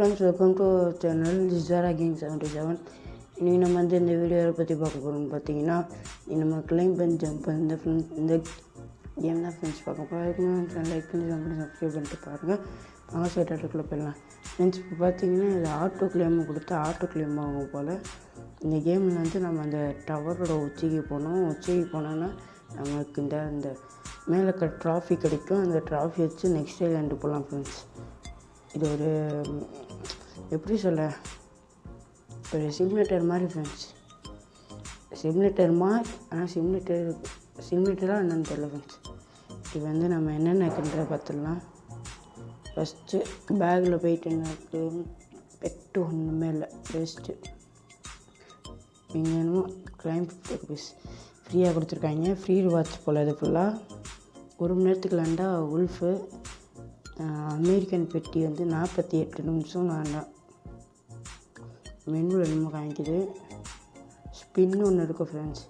Friends, welcome to channel ஜிசாரா game 77. இன்றைக்கி நம்ம இந்த வீடியோவை பற்றி பார்க்க போகிறோம்னு பார்த்தீங்கன்னா, நம்ம கிளைம் பண்ணி ஜம்ப் இந்த கேம் தான் ஃப்ரெண்ட்ஸ் பார்க்க போகிறோம். லைக் பண்ணி ஜம்ப் பண்ணி சப்ஸ்கிரைப் பண்ணிட்டு பாருங்கள். ஆட்டோக்குள்ளே போயிடலாம் ஃப்ரெண்ட்ஸ். இப்போ பார்த்தீங்கன்னா இது ஆட்டோ கிளைம் கொடுத்தா ஆட்டோ கிளைம் ஆகும் போல். இந்த கேமில் நம்ம அந்த டவரோட உச்சிக்கு போனோன்னா நமக்கு இந்த மேலே ட்ராஃபி கிடைக்கும். அந்த ட்ராஃபி வச்சு நெக்ஸ்ட் ஐலாண்டு போகலாம் ஃப்ரெண்ட்ஸ். இது ஒரு எப்படி சொல்ல, ஒரு சிமுலேட்டர் மாதிரி ஃப்ரெண்ட்ஸ். ஆனால் சிமுலேட்டராக என்னென்னு தெரியல ஃப்ரெண்ட்ஸ். இது நம்ம என்னென்னக்குன்ற பார்த்துடலாம். ஃபஸ்ட்டு பேக்கில் போயிட்டு எனக்கு பெட்டு ஒன்றுமே இல்லை, வேஸ்ட்டு. இங்கே என்னமோ கிளைம் ருபீஸ் ஃப்ரீயாக கொடுத்துருக்காங்க. ஃப்ரீ வாட்ச் போல் இது ஃபுல்லாக. 1 மணி நேரத்துக்கு லேண்டா உல்ஃபு அமெரிக்கன் பெட்டி 48 நிமிஷம் நான் மெனுவில் என்னமோ காமிக்குது. ஸ்பின்னு ஒன்று இருக்குது ஃப்ரெண்ட்ஸ்.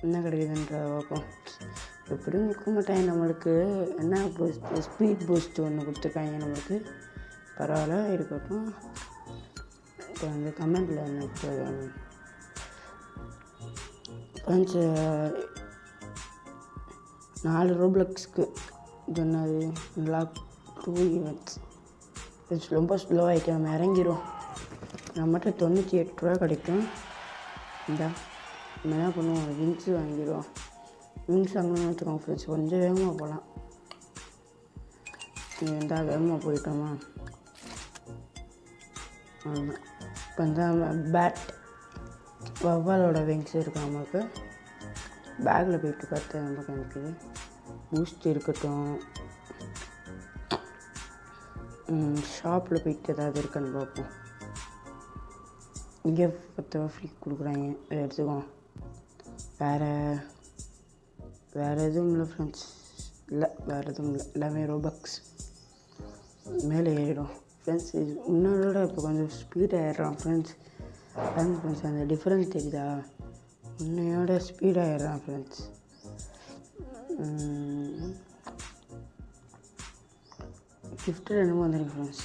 என்ன கிடைக்குதுன்ற பார்ப்போம். எப்படியும் நிற்க மாட்டாங்க நம்மளுக்கு. என்ன ஸ்பீட் பூஸ்ட் ஒன்று கொடுத்துருக்காங்க நம்மளுக்கு. பரவாயில்ல, இருக்கட்டும். இப்போ கமெண்டில் என்ன ஃப்ரெண்ட்ஸு 4 ரோப்ளக்ஸ்க்கு சொன்னது லாக் 2 ஈவெண்ட்ஸ். ரொம்ப ஸ்லோவாகிட்டு நம்ம இறங்கிடும். நம்மகிட்ட 98 ரூபா கிடைக்கும். நம்ம என்ன பண்ணுவோம், விங்ஸு வாங்கிடுவோம். விங்ஸ் வாங்கணும்னு வச்சுக்கோங்க ஃப்ரெண்ட்ஸ். கொஞ்சம் வேகமாக போகலாம். வேகமாக போயிட்டோமா. ஆமாம், இப்போ பேட் வவ்வாலோட விங்ஸ் இருக்குது நம்மளுக்கு. பேக்கில் போயிட்டு பார்த்து நமக்கு காமிக்குது. பூஸ்ட் இருக்கட்டும். ஷாப்பில் போயிட்டு ஏதாவது இருக்கான்னு பார்ப்போம். இங்கே 10 ரூபா ஃப்ரீ கொடுக்குறாங்க, அதை எடுத்துக்குவோம். வேறு எதுவும் இல்லை ஃப்ரெண்ட்ஸ். வேறு எதுவும் இல்லை, எல்லாமே ரோபக்ஸ். மேலே ஏறிடும் ஃப்ரெண்ட்ஸ். இது முன்னாடியோட இப்போ கொஞ்சம் ஸ்பீடாக ஏறுறான் ஃப்ரெண்ட்ஸ். அந்த டிஃப்ரென்ஸ் தெரியுதா? முன்னையோட ஸ்பீடாக ஏறுறான் ஃப்ரெண்ட்ஸ். கிஃப்ட்டு என்னமோ வந்துருக்கு ஃப்ரெண்ட்ஸ்.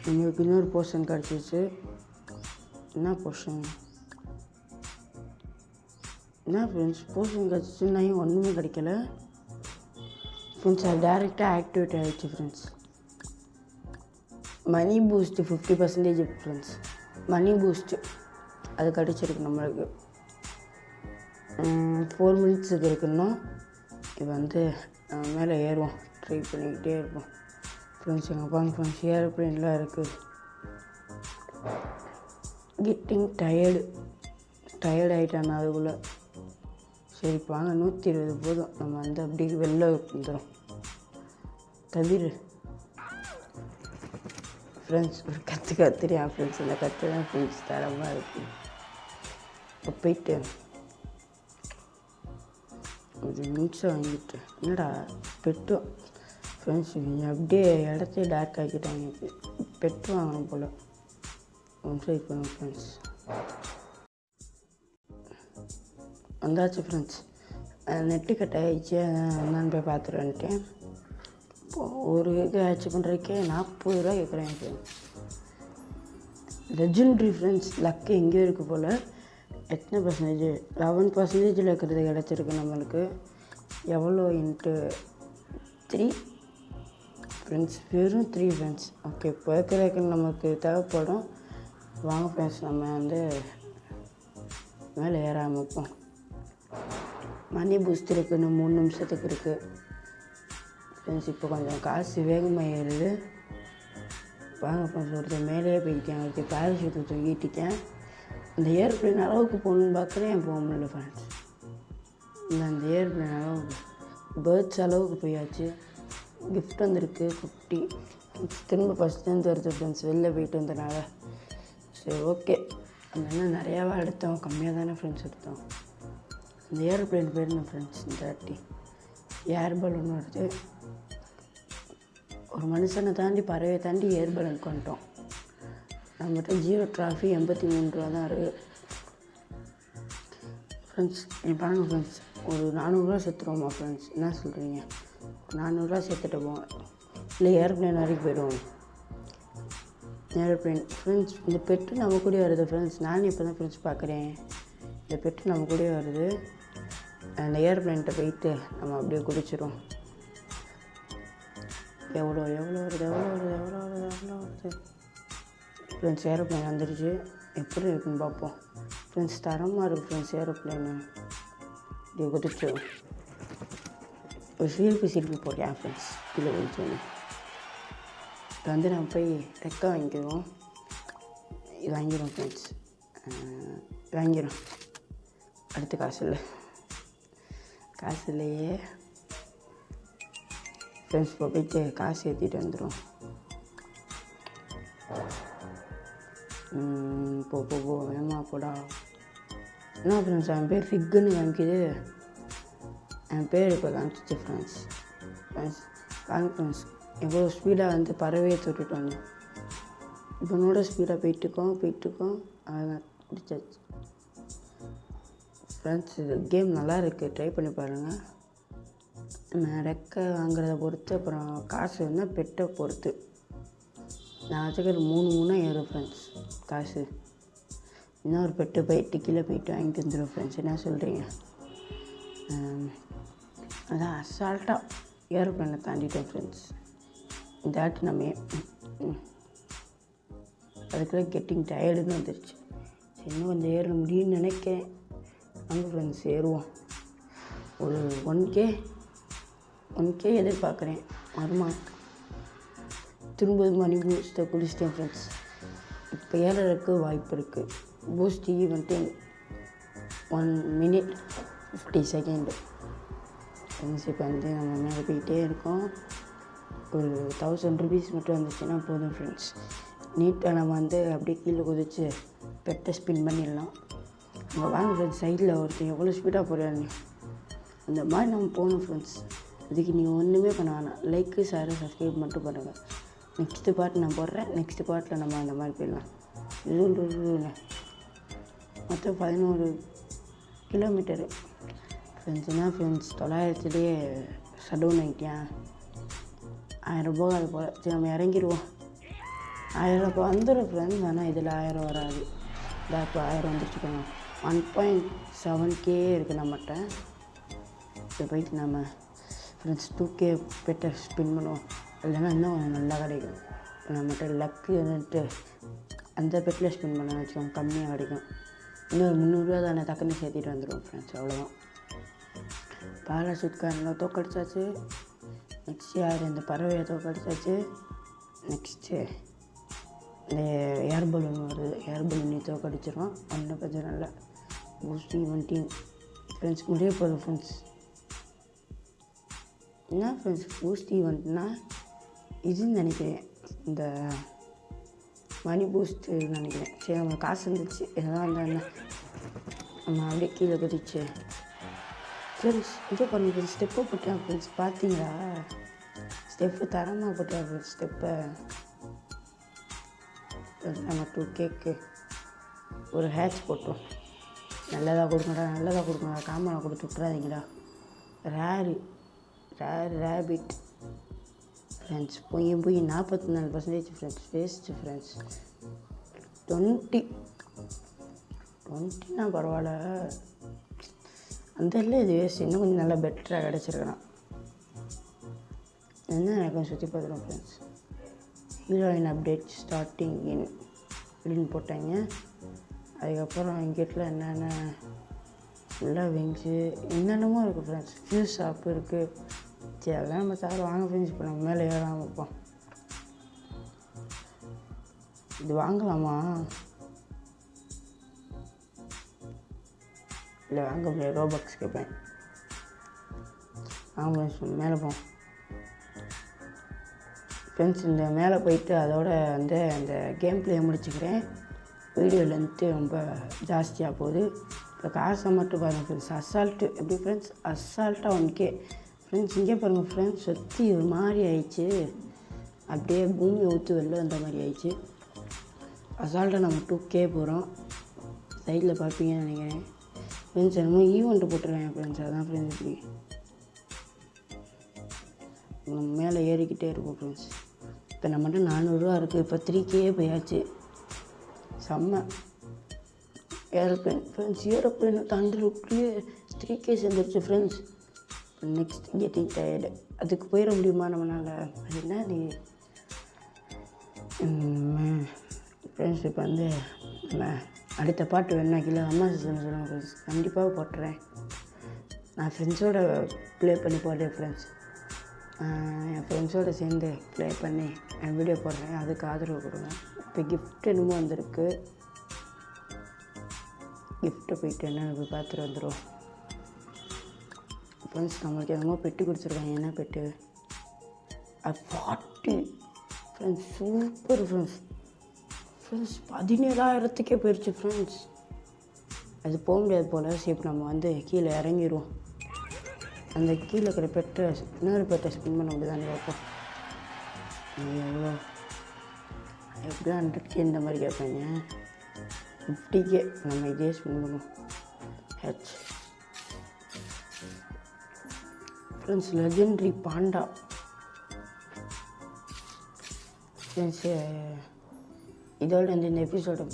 நம்மளுக்கு இன்னொரு போர்ஷன் கிடச்சிச்சு. என்ன போர்ஷன் போர்ஷன் கிடச்சிச்சு. நான் ஒன்றுமே கிடைக்கல ஃப்ரெண்ட்ஸ். அது டேரெக்டாக ஆக்டிவேட் ஆகிடுச்சு ஃப்ரெண்ட்ஸ். மணி பூஸ்ட்டு 50% ஃப்ரெண்ட்ஸ். மணி பூஸ்ட்டு அது கிடச்சிருக்கு நம்மளுக்கு. 4 மினிட்ஸுக்கு இருக்குன்னா இது மேலே ஏறுவோம். ட்ரை பண்ணிக்கிட்டே இருப்போம் ஃப்ரெண்ட்ஸ். எங்கள் பாங்க ஃப்ரெண்ட்ஸ், ஏரோப்ளேன்லாம் இருக்குது. கெட்டிங் டயர்டு ஆகிட்டான் அதுக்குள்ளே. சரி வாங்க, 120 போதும். நம்ம அப்படியே வெளில வந்துடும். தவிர ஃப்ரெண்ட்ஸ் ஒரு கத்துறியா ஃப்ரெண்ட்ஸ்? இந்த கற்று தான் ஃப்ரெண்ட்ஸ் தரமாக இருக்குது. இப்போ போயிட்டு ஒரு நிமிஷம் வாங்கிட்டு என்னடா பெட்டும் ஃப்ரெண்ட்ஸ். அப்படியே இடத்தையே டார்க் ஆக்கிட்டாங்க. பெட்டு வாங்கணும் போல். வெப்சைட் பண்ணுவோம் ஃப்ரெண்ட்ஸ். வந்தாச்சு ஃப்ரெண்ட்ஸ். நெட்டு கட் ஆகிடுச்சு. அதான் போய் பார்த்துட்டு வந்துட்டேன். இப்போது ஒரு இது ஆச்சு பண்ணுறதுக்கே 40 ரூபா கேட்குறேன் ஃப்ரெண்ட்ஸ். Legendary friends. லக்கு எங்கேயோ இருக்குது போல். எத்தனை பர்சன்டேஜ்? 11% இருக்கிறது கிடச்சிருக்கு நம்மளுக்கு. எவ்வளோ இன்ட்டு 3 ஃப்ரெண்ட்ஸ்? வெறும் 3 ஃப்ரெண்ட்ஸ். ஓகே, இப்போ இருக்கிறதுக்கு நமக்கு தேவைப்படும். வாங்க ஃப்ரெண்ட்ஸ், நம்ம மேலே ஏறாமல் இருப்போம். மணி பூஸ்ட் இருக்குது, இன்னும் 3 நிமிஷத்துக்கு இருக்குது ஃப்ரெண்ட்ஸ். இப்போ கொஞ்சம் காசு வேகமாக ஏறுது. வாங்க ஃப்ரெண்ட்ஸ், ஒருத்தர் மேலேயே போயிருக்கேன். ஒருத்தர் பேராஷூட்டை தூக்கிட்டிருக்கேன். இந்த ஏர்ப்ளேன் அளவுக்கு போகணுன்னு பார்க்குறேன், போக முடியல ஃப்ரெண்ட்ஸ். அந்த ஏர்ப்ளேன் அளவுக்கு, பேர்ட்ஸ் அளவுக்கு போயாச்சு. கிஃப்ட் வந்திருக்கு குட்டி. திரும்ப ஃபஸ்ட்லேருந்து வருது ஃப்ரெண்ட்ஸ், வெளில போயிட்டு வந்தனால. சரி ஓகே. அந்த நிறையாவா எடுத்தோம், கம்மியாக தானே ஃப்ரெண்ட்ஸ் எடுத்தோம். இந்த ஏரோப்ளேன் போயிருந்தோம் ஃப்ரெண்ட்ஸ். இந்த வாட்டி ஏர் பலூன் வருது. ஒரு மனுஷனை தாண்டி, பறவையை தாண்டி ஏர் பலூன் கொண்டோம். நம்மகிட்ட 0 ட்ராஃபி 83 ரூபா தான் இருக்குது ஃப்ரெண்ட்ஸ். பாருங்கள் ஃப்ரெண்ட்ஸ், ஒரு 400 ரூபா சேர்த்துருவோமா ஃப்ரெண்ட்ஸ்? என்ன சொல்கிறீங்க? 400 ரூபா சேர்த்துட்டு போவோம், இல்லை ஏரோப்ளேன் வரைக்கும் போயிடுவோம். Aeroplane friends. இந்த பெட்டு நம்ம கூட வருது ஃப்ரெண்ட்ஸ். நானும் இப்போ தான் ஃப்ரெண்ட்ஸ் பார்க்குறேன். இந்த பெட்டு நம்ம கூட வருது. அந்த ஏரோப்ளேன்கிட்ட போயிட்டு நம்ம அப்படியே குதிச்சிடும். எவ்வளோ வருது ஃப்ரெண்ட்ஸ். ஏரோப்ளேன் வந்துடுச்சு. எப்படி இருக்குன்னு பார்ப்போம் ஃப்ரெண்ட்ஸ். தரமாக இருக்குது ஃப்ரெண்ட்ஸ் ஏரோப்ளேனு. இப்படி குதிச்சிடும். ஒரு சிரிப்பு போட்டேன் ஃப்ரெண்ட்ஸ். கீழே குதிச்சோன்னு இப்போ வந்து நம்ம போய் ரெக்கை வாங்கிக்கிறோம். இது வாங்கிடும் ஃப்ரெண்ட்ஸ். வாங்கிடும். அடுத்து காசு இல்லையே ஃப்ரெண்ட்ஸ். இப்போ போயிட்டு காசு ஏற்றிட்டு வந்துடும். போ வேமா போடா. என்ன ஃப்ரெண்ட்ஸ் என் பேர் ஃபிக்குன்னு காமிக்குது. என் பேர் இப்போ காமிச்சிச்சு ஃப்ரெண்ட்ஸ். ஃப்ரெண்ட்ஸ் எவ்வளோ ஸ்பீடாக வந்து பறவையை தொட்டுட்டு வந்தோம். இவனோட ஸ்பீடாக போயிட்டுருக்கோம். அதான் பிடிச்சாச்சு ஃப்ரெண்ட்ஸ். இது கேம் நல்லா இருக்குது, ட்ரை பண்ணி பாருங்கள். நம்ம ரெக்கை வாங்குறத பொறுத்து, அப்புறம் காசு வந்து பெட்டை பொறுத்து. நான் வச்சுக்கிற 3 ஏறும் ஃப்ரெண்ட்ஸ் காசு. இன்னொரு பெட்டு போயிட்டு கீழே போயிட்டு வாங்கிட்டு வந்துடும் ஃப்ரெண்ட்ஸ். என்ன சொல்கிறீங்க? அதான் அசால்ட்டாக ஏரோப்ளேனை தாண்டிட்டோம் ஃப்ரெண்ட்ஸ். இந்த ஆட்டு நம்ம அதுக்குள்ளே கெட்டிங் டயர்டுன்னு வந்துடுச்சு. இன்னும் கொஞ்சம் ஏற முடியும்னு நினைக்கிறேன். வாங்க ஃப்ரெண்ட்ஸ் ஏறுவோம். ஒரு 1K எதிர்பார்க்குறேன். வருமா? திரும்ப மணி பூஸ்ட்டை குடிச்சிட்டேன் ஃப்ரெண்ட்ஸ். இப்போ ஏறதுக்கு வாய்ப்பு இருக்குது. பூஸ்ட் வந்துட்டு 1 minute 50 seconds ஃப்ரெண்ட்ஸ். இப்போ வந்து நம்ம மேலே போயிட்டே இருக்கோம். ஒரு 1000 rupees மட்டும் வந்துச்சுன்னா போதும் ஃப்ரெண்ட்ஸ். நீட்டாக நம்ம வந்து அப்படியே கீழே குதிச்சு பெட்டை ஸ்பின் பண்ணிடலாம். நம்ம வாங்க ஃப்ரெண்ட்ஸ். சைடில் ஒருத்தர் எவ்வளோ ஸ்பீடாக போகிறாங்க. அந்த மாதிரி நம்ம போகணும் ஃப்ரெண்ட்ஸ். இதுக்கு நீங்கள் ஒன்றுமே பண்ண வேணாம். லைக்கு ஷேர் சப்ஸ்கிரைப் மட்டும் பண்ணுங்கள். நெக்ஸ்ட்டு பார்ட் நான் போடுறேன். நெக்ஸ்ட்டு பார்ட்டில் நம்ம அந்த மாதிரி போயிடலாம். மொத்தம் 11 கிலோமீட்டரு ஃப்ரெண்ட்ஸுனா ஃப்ரெண்ட்ஸ். 900லேயே ஷட்டவுன் ஆகிட்டேன். 1000 ரூபாய் அது போல். சரி நம்ம இறங்கிடுவோம். 1000 இப்போ வந்துடும் ஃப்ரெண்ட்ஸ். ஆனால் இதில் 1000 வராது. இதாக இப்போ 1000 வந்துருச்சுக்கோங்க. 1.7K இருக்குது நம்மகிட்ட. இப்போ போயிட்டு நம்ம ஃப்ரெண்ட்ஸ் 2K பெட்டை ஸ்பின் பண்ணுவோம். இல்லைன்னா இன்னும் கொஞ்சம் நல்லா கிடைக்கும். நம்மகிட்ட லக்கு வந்துட்டு அந்த பெட்டில் ஸ்பின் பண்ண வச்சுக்கோங்க, கம்மியாக கிடைக்கும். இன்னொரு 300 ரூபா தானே டக்குன்னு சேர்த்திட்டு வந்துடுவோம் ஃப்ரெண்ட்ஸ். அவ்வளோதான். பாராசூட்காரங்களை தோக்கடிச்சாச்சு. நெக்ஸ்ட்டு யார்? இந்த பறவையை தோக்கடிச்சாச்சு. நெக்ஸ்ட்டு இந்த ஏர் பலூன் வருது. ஏர் பலூனை தோக்கடிச்சிடும். ஒன்றும் பிரச்சனை இல்லை. பூஸ்ட் ஈவெண்ட் ஃப்ரெண்ட்ஸ் முடிய போதும் ஃப்ரெண்ட்ஸ். என்ன ஃப்ரெண்ட்ஸ் பூஸ்ட் ஈவெண்ட்னா இதுன்னு நினைக்கிறேன். இந்த மணி பூஸ்ட்டு நினைக்கிறேன். சரி நம்ம காசு இருந்துச்சு. எதாவது இருந்தால் நம்ம அப்படியே கீழே குதிச்சு ஃப்ரெண்ட்ஸ். இங்கே பாருங்கள் ஃப்ரெண்ட்ஸ். ஸ்டெப்பை போட்டேன் ஃப்ரெண்ட்ஸ். பார்த்தீங்களா? ஸ்டெப்பு தரமாக போட்டேன் ஃப்ரெண்ட்ஸ். ஸ்டெப்பை நம்ம 2Kக்கு ஒரு ஹேட்ச் போட்டோம். நல்லதாக கொடுங்கடா. காமனாக கொடுத்து விட்றாதீங்கடா. Rapid friends. போய் 44% ஃப்ரெண்ட்ஸ். Waste friends. 20னா பரவாயில்ல. அந்த இல்லை இது வேஸ்ட். இன்னும் கொஞ்சம் நல்லா பெட்டராக கிடச்சிருக்கலாம். என்ன எனக்கு சுற்றி பார்த்துருவோம் ஃப்ரெண்ட்ஸ். ஹீரோயின் அப்டேட் ஸ்டார்டிங் அப்படின்னு போட்டாங்க. அதுக்கப்புறம் இங்கேட்டில் என்னென்ன ஃபுல்லாக விங்ஸு என்னென்னமோ இருக்குது ஃப்ரெண்ட்ஸ். ஃபியூஸ் ஷாப்பு இருக்குது. சரி அதெல்லாம் நம்ம சார் வாங்க ஃப்ரெண்ட்ஸ். இப்போ நம்ம மேலே ஏறாமல் வைப்போம். இது வாங்கலாமா? இல்லை வாங்க முடியாது. ரோபாக்ஸ் கேட்பேன். வாங்க ஃப்ரெண்ட்ஸ் மேலே போவோம் ஃப்ரெண்ட்ஸ். இந்த மேலே போயிட்டு அதோட வந்து அந்த கேம் பிளேயை முடிச்சுக்கிறேன். வீடியோ லென்த்து ரொம்ப ஜாஸ்தியாக போகுது. இப்போ காசை மட்டும் பாருங்கள் ஃப்ரெண்ட்ஸ். அசால்ட்டு எப்படி ஃப்ரெண்ட்ஸ்? அசால்ட்டாக 1K ஃப்ரெண்ட்ஸ். இங்கே பாருங்கள் ஃப்ரெண்ட்ஸ். சுற்றி ஒரு மாதிரி ஆயிடுச்சு. அப்படியே பூமி ஊற்று வெளில வந்த மாதிரி ஆயிடுச்சு. அசால்ட்டாக நம்ம 2K போகிறோம். சைடில் பார்ப்பீங்கன்னு நினைக்கிறேன் ஃப்ரெண்ட்ஸ். என்னமோ ஈவெண்ட்டு போட்டுருவேன் ஃப்ரெண்ட்ஸ். அதான் ஃப்ரெண்ட்ஸ் இப்படி நம்ம மேலே ஏறிக்கிட்டே இருப்போம் ஃப்ரெண்ட்ஸ். இப்போ நம்மகிட்ட 400 இருக்குது. இப்போ 3K போயாச்சு. செம்ம ஏரோப்ளேன் ஃப்ரெண்ட்ஸ். ஏரோப்ளேனை தாண்டுறதுக்குள்ளேயே 3K சேர்ந்துருச்சு ஃப்ரெண்ட்ஸ். Next getting tired. அதுக்கு போயிட முடியுமா நம்மளால்? அது என்ன அது ஃப்ரெண்ட்ஸ். இப்போ வந்து நம்ம அடுத்த பாட்டு வேணா கீழே அம்மா சொல்லுங்கள் ஃப்ரெண்ட்ஸ். கண்டிப்பாக போட்டுறேன். நான் ஃப்ரெண்ட்ஸோட ப்ளே பண்ணி போடுறேன் ஃப்ரெண்ட்ஸ். என் ஃப்ரெண்ட்ஸோடு சேர்ந்து ப்ளே பண்ணி என் வீடியோ போடுறேன். அதுக்கு ஆதரவு கொடுங்க. இப்போ கிஃப்ட் என்னமோ வந்திருக்கு. கிஃப்ட்டை போயிட்டு என்னென்னு போய் பார்த்துட்டு வந்துடும் ஃப்ரெண்ட்ஸ். நம்மளுக்கு என்னமோ பெட்டு கொடுத்துருக்காங்க. என்ன பெட்டு? 40 ஃப்ரெண்ட்ஸ். Super friends. 17,000க்கே போயிடுச்சு ஃப்ரெண்ட்ஸ். அது போக முடியாது போல். சரி, இப்போ நம்ம வந்து கீழே இறங்கிடுவோம். அந்த கீழே இருக்கிற பெட்டை இன்னொரு பெட்டை ஸ்பின் பண்ண முடியுதான்னு பார்ப்போம். எவ்வளோ எப்படி 100K இந்த மாதிரி கேட்பாங்க. 50K. நம்ம இதே ஸ்பின் பண்ணுவோம். H friends. Legendary Panda friends. இதோட வந்து இந்த எபிசோடை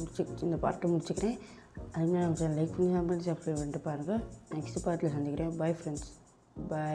இந்த பாட்டை முடிச்சுக்கிறேன். அதுமாதிரி நம்ம லைக் பண்ணி சப்ஸ்கிரைப் பண்ணிட்டு பாருங்கள். நெக்ஸ்ட் பார்ட்டில் சந்திக்கிறேன். Bye friends. பை.